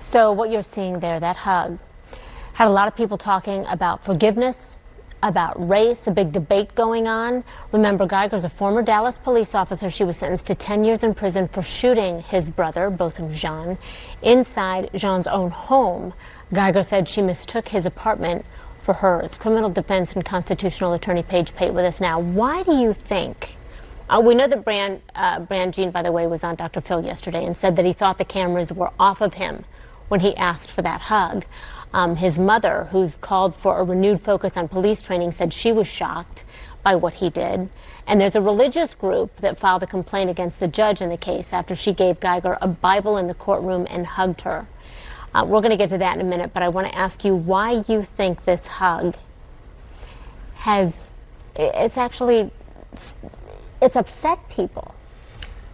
So what you're seeing there, that hug, had a lot of people talking about forgiveness, about race, a big debate going on. Remember, Geiger's a former Dallas police officer. She was sentenced to 10 years in prison for shooting his brother, Botham Jean, inside Jean's own home. Geiger said she mistook his apartment for hers. Criminal defense and constitutional attorney Page Pate with us now. Why do you think? We know that Brandt, by the way, was on Dr. Phil yesterday and said that he thought the cameras were off of him when he asked for that hug. His mother, who's called for a renewed focus on police training, said she was shocked by what he did. And there's a religious group that filed a complaint against the judge in the case after she gave Geiger a Bible in the courtroom and hugged her. We're going to get to that in a minute, but I want to ask you why you think this hug it's upset people.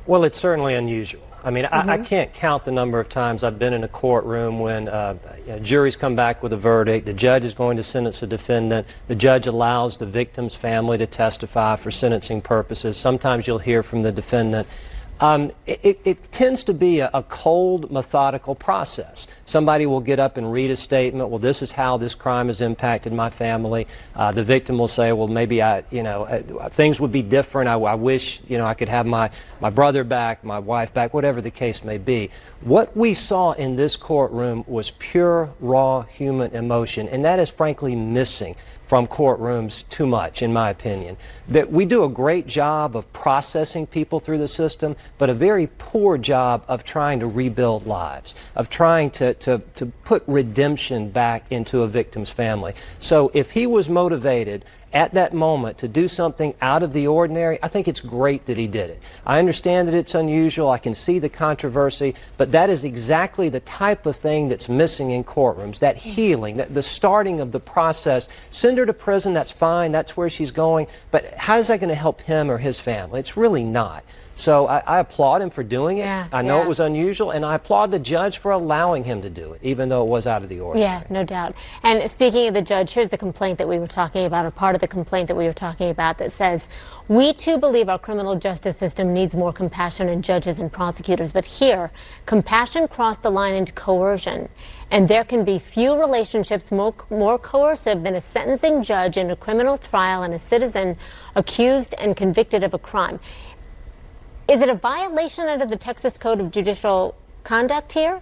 Well, it's certainly unusual. I mean, I can't count the number of times I've been in a courtroom when juries come back with a verdict, the judge is going to sentence a defendant, the judge allows the victim's family to testify for sentencing purposes. Sometimes you'll hear from the defendant. It tends to be a cold, methodical process. Somebody will get up and read a statement. Well, this is how this crime has impacted my family. The victim will say, well, maybe things would be different. I wish, I could have my brother back, my wife back, whatever the case may be. What we saw in this courtroom was pure, raw human emotion, and that is frankly missing from courtrooms too much, in my opinion. That we do a great job of processing people through the system, but a very poor job of trying to rebuild lives, of trying to put redemption back into a victim's family. So if he was motivated at that moment to do something out of the ordinary, I think it's great that he did it. I understand that it's unusual. I can see the controversy, but that is exactly the type of thing that's missing in courtrooms, that healing, the starting of the process. Send her to prison, that's fine, that's where she's going, but how is that going to help him or his family? It's really not. So I applaud him for doing it. I know it was unusual, and I applaud the judge for allowing him to do it, even though it was out of the ordinary. Yeah, no doubt. And speaking of the judge, here's the complaint that we were talking about, or part of the complaint that we were talking about, that says, we too believe our criminal justice system needs more compassion in judges and prosecutors, but here, compassion crossed the line into coercion, and there can be few relationships more coercive than a sentencing judge in a criminal trial and a citizen accused and convicted of a crime. Is it a violation under the Texas Code of Judicial Conduct here?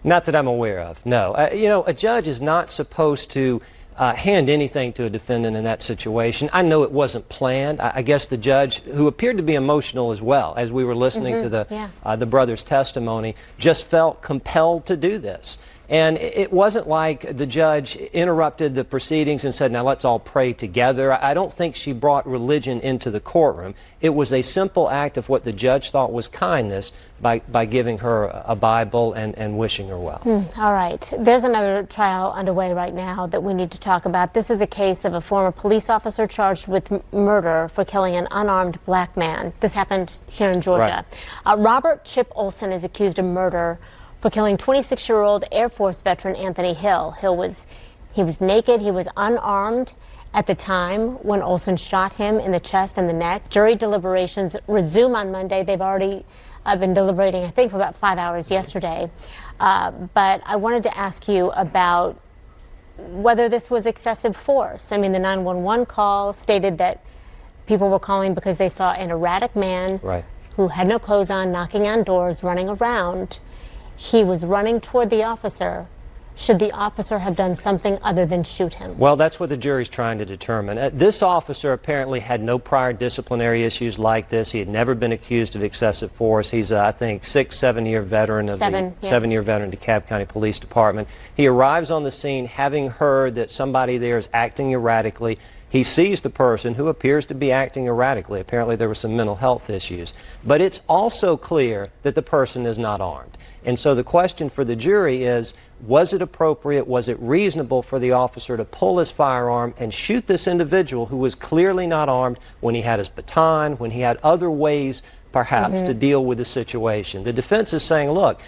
Not that I'm aware of, no. A judge is not supposed to hand anything to a defendant in that situation. I know it wasn't planned. I guess the judge, who appeared to be emotional as well, as we were listening to the brother's testimony, just felt compelled to do this. And it wasn't like the judge interrupted the proceedings and said, now let's all pray together. I don't think she brought religion into the courtroom. It was a simple act of what the judge thought was kindness by giving her a Bible and wishing her well. All right. There's another trial underway right now that we need to talk about. This is a case of a former police officer charged with murder for killing an unarmed black man. This happened here in Georgia. Right. Robert Chip Olson is accused of murder for killing 26-year-old Air Force veteran Anthony Hill. He was naked, he was unarmed at the time when Olson shot him in the chest and the neck. Jury deliberations resume on Monday. They've already been deliberating, I think, for about 5 hours yesterday. But I wanted to ask you about whether this was excessive force. I mean, the 911 call stated that people were calling because they saw an erratic man who had no clothes on, knocking on doors, running around. He was running toward the officer. Should the officer have done something other than shoot him? Well, that's what the jury's trying to determine. This officer apparently had no prior disciplinary issues like this. He had never been accused of excessive force. He's, I think, 7-year veteran of seven-year veteran of DeKalb County Police Department. He arrives on the scene having heard that somebody there is acting erratically. He sees the person who appears to be acting erratically. Apparently there were some mental health issues. But it's also clear that the person is not armed. And so the question for the jury is, was it appropriate, was it reasonable for the officer to pull his firearm and shoot this individual who was clearly not armed when he had his baton, when he had other ways perhaps to deal with the situation? The defense is saying, look,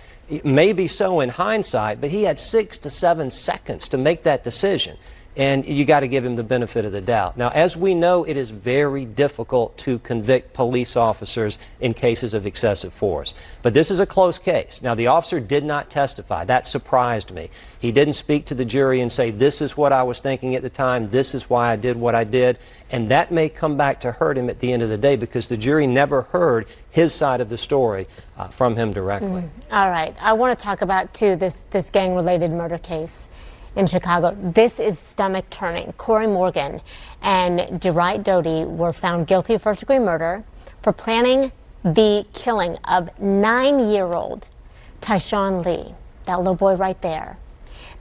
maybe so in hindsight, but he had 6 to 7 seconds to make that decision. and you got to give him the benefit of the doubt. Now, as we know, it is very difficult to convict police officers in cases of excessive force. But this is a close case. Now, the officer did not testify. That surprised me. He didn't speak to the jury and say, this is what I was thinking at the time, this is why I did what I did, and that may come back to hurt him at the end of the day because the jury never heard his side of the story from him directly. All right. I want to talk about, too, this gang-related murder case in Chicago. This is stomach-turning. Corey Morgan and DeWright Doty were found guilty of first-degree murder for planning the killing of 9-year-old Tyshawn Lee, that little boy right there.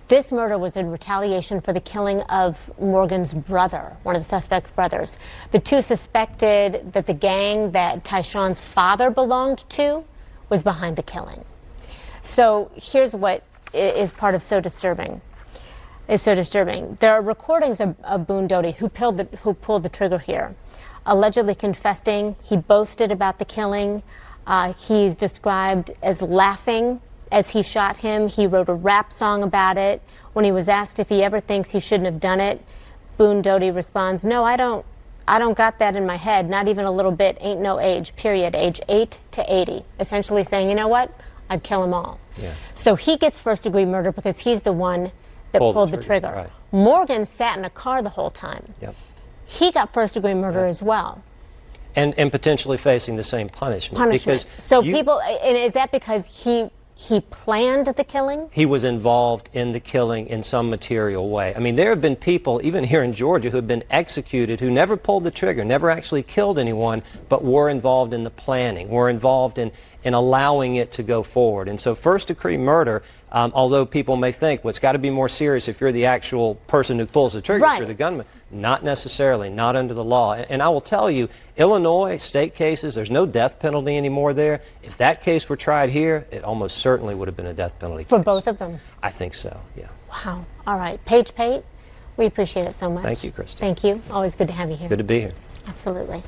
This murder was in retaliation for the killing of Morgan's brother, one of the suspect's brothers. The two suspected that the gang that Tyshawn's father belonged to was behind the killing. So here's what is part of so disturbing. It's so disturbing. There are recordings of Boone Doty, who pulled the trigger here, allegedly confessing. He boasted about the killing. He's described as laughing as he shot him. He wrote a rap song about it. When he was asked if he ever thinks he shouldn't have done it, Boone Doty responds, "No, I don't got that in my head, not even a little bit. Ain't no age, period. Age 8 to 80. Essentially saying, you know what? I'd kill them all. Yeah. So he gets first-degree murder because he's the one that pulled the trigger. Right. Morgan sat in a car the whole time. Yep. He got first-degree murder as well. And potentially facing the same punishment. Because so people, and is that because he planned the killing? He was involved in the killing in some material way. I mean, there have been people, even here in Georgia, who have been executed who never pulled the trigger, never actually killed anyone, but were involved in the planning, were involved in allowing it to go forward. And so first-degree murder, although people may think, well, it's got to be more serious if you're the actual person who pulls the trigger, if you're the gunman. Not necessarily, not under the law. And I will tell you, Illinois, state cases, there's no death penalty anymore there. If that case were tried here, it almost certainly would have been a death penalty case. For both of them? I think so, yeah. Wow. All right. Page Pate, we appreciate it so much. Thank you, Kristen. Thank you. Always good to have you here. Good to be here. Absolutely.